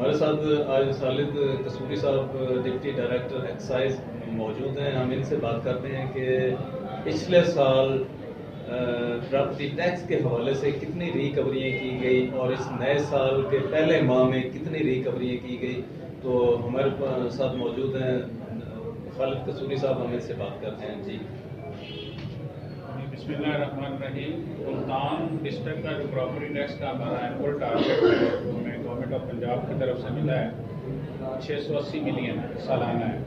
ہمارے ساتھ آج خالد قصوری صاحب ڈپٹی ڈائریکٹر ایکسائز موجود ہیں. ہم ان سے بات کرتے ہیں کہ پچھلے سال پراپرٹی ٹیکس کے حوالے سے کتنی ریکوریاں کی گئی اور اس نئے سال کے پہلے ماہ میں کتنی ریکوریاں کی گئی. تو ہمارے ساتھ موجود ہیں خالد قصوری صاحب, ہم ان سے بات کرتے ہیں. جی بسم اللہ الرحمن الرحیم. ملتان ڈسٹرکٹ کا جو پراپرٹی ٹیکس کا ہمارا اینول ٹارگیٹ ہے وہ ہمیں گورنمنٹ آف پنجاب کی طرف سے ملا ہے 680 ملین سالانہ ہے.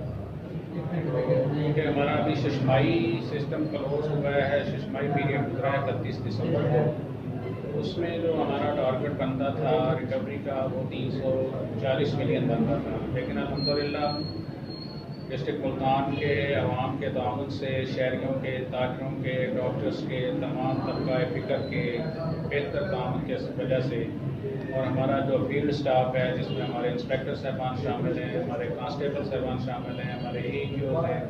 کیونکہ ہمارا ابھی ششمائی سسٹم کلوز ہوا ہے, ششمائی پیریڈ گزرا ہے 31 دسمبر کو. اس میں جو ہمارا ٹارگیٹ بنتا تھا ریکوری کا وہ 340 ملین بنتا تھا, لیکن الحمدللہ ڈسٹرکٹ ملتان کے عوام کے تعاون سے, شہریوں کے, تاجروں کے, ڈاکٹرز کے, تمام طبقہ فکر کے بہتر تعاون کی وجہ سے, اور ہمارا جو فیلڈ سٹاف ہے جس میں ہمارے انسپیکٹر صاحبان شامل ہیں, ہمارے کانسٹیبل صاحبان شامل ہیں, ہمارے ای ٹی اوز ہیں,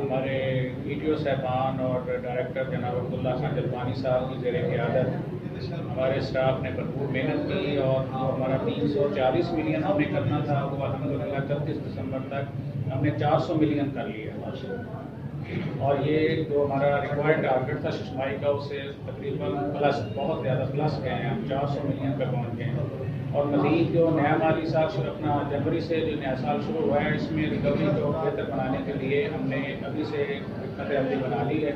ہمارے ای ٹی او صاحبان اور ڈائریکٹر جناب عبداللہ خان جلوانی صاحب کی زیر قیادت ہمارے اسٹاف نے بھرپور محنت کی, اور جو ہمارا 340 ملین ہم نے کرنا تھا وہ الحمدللہ 31 دسمبر تک ہم نے 400 ملین کر لیا. اور یہ جو ہمارا ریکوائرڈ ٹارگیٹ تھا ششمائی کا اس سے تقریباً پلس, بہت زیادہ پلس گئے ہیں, ہم 400 ملین پہ پہنچ گئے ہیں. اور مزید جو نیا مالی سال شروع اپنا جنوری سے جو نیا سال شروع ہوا ہے اس میں ریکوری کو بہتر بنانے کے لیے ہم نے ابھی سے حکمت عملی بنا لی ہے.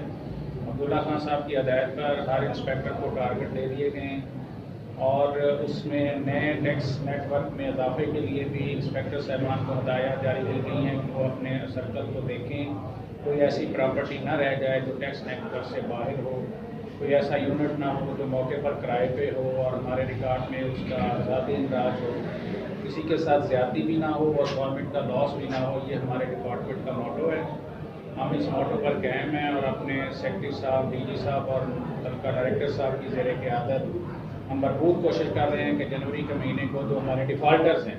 عبداللہ خان صاحب کی ہدایت پر ہر انسپیکٹر کو ٹارگیٹ دے دیے گئے ہیں, اور اس میں نئے ٹیکس نیٹ ورک میں اضافے کے لیے بھی انسپیکٹر صاحبان کو ہدایات جاری کی گئی ہیں کہ وہ اپنے سرکل کو دیکھیں, کوئی ایسی پراپرٹی نہ رہ جائے جو ٹیکس نیٹ ورک سے باہر ہو, کوئی ایسا یونٹ نہ ہو جو موقع پر کرائے پہ ہو اور ہمارے ریکارڈ میں اس کا ذاتی اندراج ہو, کسی کے ساتھ زیادتی بھی نہ ہو اور گورنمنٹ کا لاس بھی نہ ہو. یہ ہمارے ڈپارٹمنٹ کا موٹو ہے. ہم اس موٹو پر قائم ہیں اور اپنے سیکرٹری صاحب, ڈی جی صاحب اور متعلقہ ڈائریکٹر صاحب کی زیر قیادت ہم بھرپور کوشش کر رہے ہیں کہ جنوری کے مہینے کو جو ہمارے ڈیفالٹرز ہیں,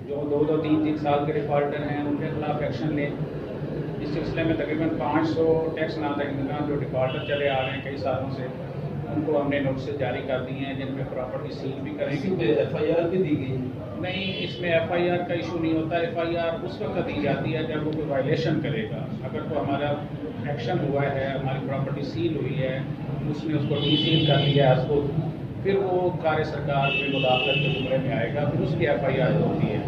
جو 2-3 سال کے ڈیفالٹر ہیں, ان کے خلاف ایکشن لیں. اس سلسلے میں تقریباً 500 ٹیکس نادہندگان جو ڈیفالٹر چلے آ رہے ہیں کئی سالوں سے, ان کو ہم نے نوٹسز جاری کر دی ہیں جن میں پراپرٹی سیل بھی کریں گے. ایف آئی آر بھی دی گئی نہیں, اس میں ایف آئی آر کا ایشو نہیں ہوتا. ایف آئی آر اس وقت دی جاتی ہے جب وہ کوئی وائلیشن کرے گا. اگر تو ہمارا ایکشن ہوا ہے, ہماری پراپرٹی سیل ہوئی ہے, اس نے اس کو ڈی سیل کر لیا ہے اس کو, پھر وہ کار سرکار میں مداخلت کے زمرے میں آئے گا, پھر اس کی ایف آئی آر ہوتی ہے.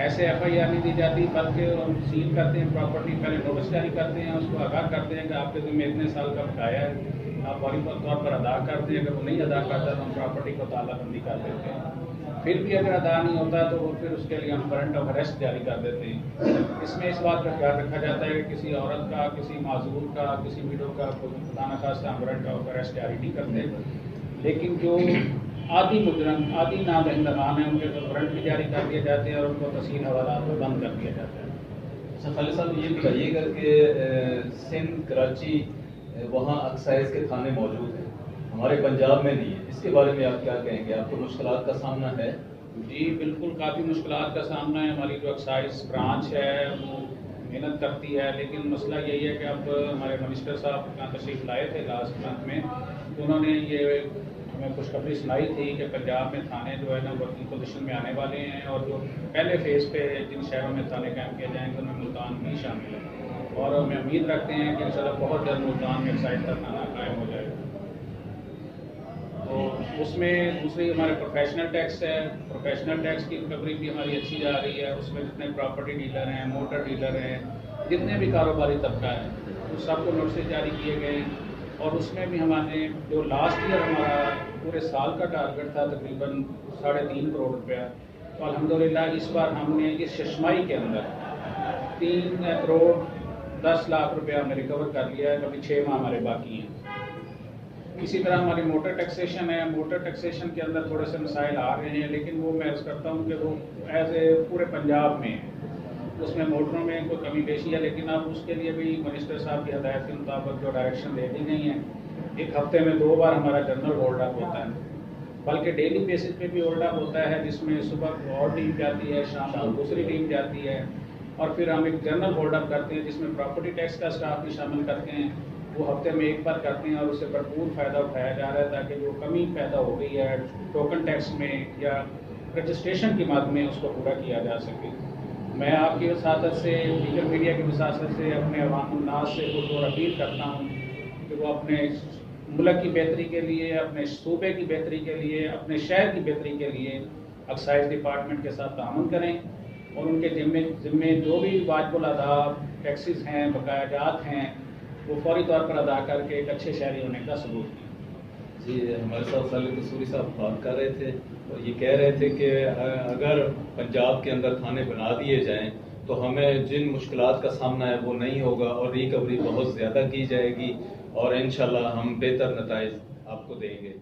ایسے ایف آئی آر نہیں دی جاتی, بلکہ ہم سیل کرتے ہیں پراپرٹی, پہلے نوٹس جاری کرتے ہیں, اس کو آگاہ کرتے ہیں کہ آپ کے ذمہ اتنے سال کا بقایا ہے, آپ فوری طور پر ادا کرتے ہیں. اگر وہ نہیں ادا کرتا تو ہم پراپرٹی کو تالا بندی کر دیتے ہیں. پھر بھی اگر ادا نہیں ہوتا تو وہ پھر اس کے لیے ہم وارنٹ آف اریسٹ جاری کر دیتے ہیں. اس میں اس بات کا خیال رکھا جاتا ہے کہ کسی عورت کا, کسی معذور کا, کسی ویڈو کا کوئی خدا نخواستہ ہم وارنٹ آف اریسٹ جاری نہیں کرتے, لیکن جو آدھی مجرم, آدھی نادہندگان ہیں ان کے وارنٹ بھی جاری کر دیے جاتے ہیں اور ان کو تحصیل حوالات میں بند کر دیا جاتا ہے. اچھا خالد صاحب, یہ بتائیے گا کہ سندھ, کراچی, وہاں ایکسائز کے تھانے موجود ہیں, ہمارے پنجاب میں نہیں ہے, اس کے بارے میں آپ کیا کہیں گے؟ آپ کو مشکلات کا سامنا ہے؟ جی بالکل, کافی مشکلات کا سامنا ہے. ہماری جو ایکسائز برانچ ہے وہ محنت کرتی ہے, لیکن مسئلہ یہی ہے کہ اب ہمارے منسٹر صاحب کا تشریف لائے تھے لاسٹ منتھ میں, انہوں نے یہ ہمیں خوشخبری سنائی تھی کہ پنجاب میں تھانے جو ہے نا ورکنگ پوزیشن میں آنے والے ہیں, اور جو پہلے فیز پہ جن شہروں میں تھانے قائم کیے جائیں گے ان میں ملتان بھی شامل ہے, اور ہم امید رکھتے ہیں کہ انشاءاللہ بہت جلد ملتان میں ایکسائز کا تھانہ قائم ہو جائے گا. تو اس میں دوسری ہمارے پروفیشنل ٹیکس ہے, پروفیشنل ٹیکس کی ریکوری بھی ہماری اچھی جا رہی ہے. اس میں جتنے پراپرٹی ڈیلر ہیں, موٹر ڈیلر ہیں, جتنے بھی کاروباری طبقہ ہیں, وہ سب کو نوٹسز جاری کیے گئے ہیں. اور اس میں بھی ہمارے جو لاسٹ ایئر ہمارا پورے سال کا ٹارگیٹ تھا تقریباً 3.5 کروڑ روپیہ, تو الحمدللہ اس بار ہم نے اس ششمائی کے اندر 3 کروڑ 10 لاکھ روپیہ ہم نے ریکور کر لیا ہے. کبھی 6 ماہ ہمارے باقی ہیں. اسی طرح ہماری موٹر ٹیکسیشن ہے, موٹر ٹیکسیشن کے اندر تھوڑے سے مسائل آ رہے ہیں, لیکن وہ میں عرض کرتا ہوں کہ وہ ایز اے پورے پنجاب میں اس میں موٹروں میں کوئی کمی بیشی ہے, لیکن اب اس کے لیے بھی منسٹر صاحب کی ہدایت کے مطابق جو ڈائریکشن دے دی گئی ہیں, 1 ہفتے میں 2 بار ہمارا جنرل ہولڈ اپ ہوتا ہے, بلکہ ڈیلی بیسس پہ بھی ہولڈ اپ ہوتا ہے, جس میں صبح اور ٹیم جاتی ہے, شام کو دوسری ٹیم جاتی ہے, اور پھر ہم ایک جنرل ہولڈ اپ کرتے ہیں جس میں پراپرٹی ٹیکس کا اسٹاف بھی شامل کرتے ہیں. وہ ہفتے میں 1 بار کرتے ہیں, اور اس سے بھرپور فائدہ اٹھایا جا رہا ہے تاکہ جو کمی پیدا ہو گئی ہے ٹوکن ٹیکس میں یا رجسٹریشن کی مد میں اس کو پورا کیا جا سکے۔ میں آپ کی وساطت سے، دیگر میڈیا کی وساطت سے اپنے عوام الناس سے پرزور اپیل کرتا ہوں کہ وہ اپنے ملک کی بہتری کے لیے، اپنے صوبے کی بہتری کے لیے، اپنے شہر کی بہتری کے لیے ایکسائز ڈپارٹمنٹ کے ساتھ تعاون کریں، اور ان کے ذمے جو بھی واجب الادا ٹیکسز ہیں، بقایا جات ہیں، وہ فوری طور پر ادا کر کے ایک اچھے شہری ہونے کا ثبوت دیں۔ جی، ہمارے ساتھ خالد قصوری صاحب بات کر رہے تھے اور یہ کہہ رہے تھے کہ اگر پنجاب کے اندر تھانے بنا دیے جائیں تو ہمیں جن مشکلات کا سامنا ہے وہ نہیں ہوگا اور ریکوری بہت زیادہ کی جائے گی، اور انشاءاللہ ہم بہتر نتائج آپ کو دیں گے۔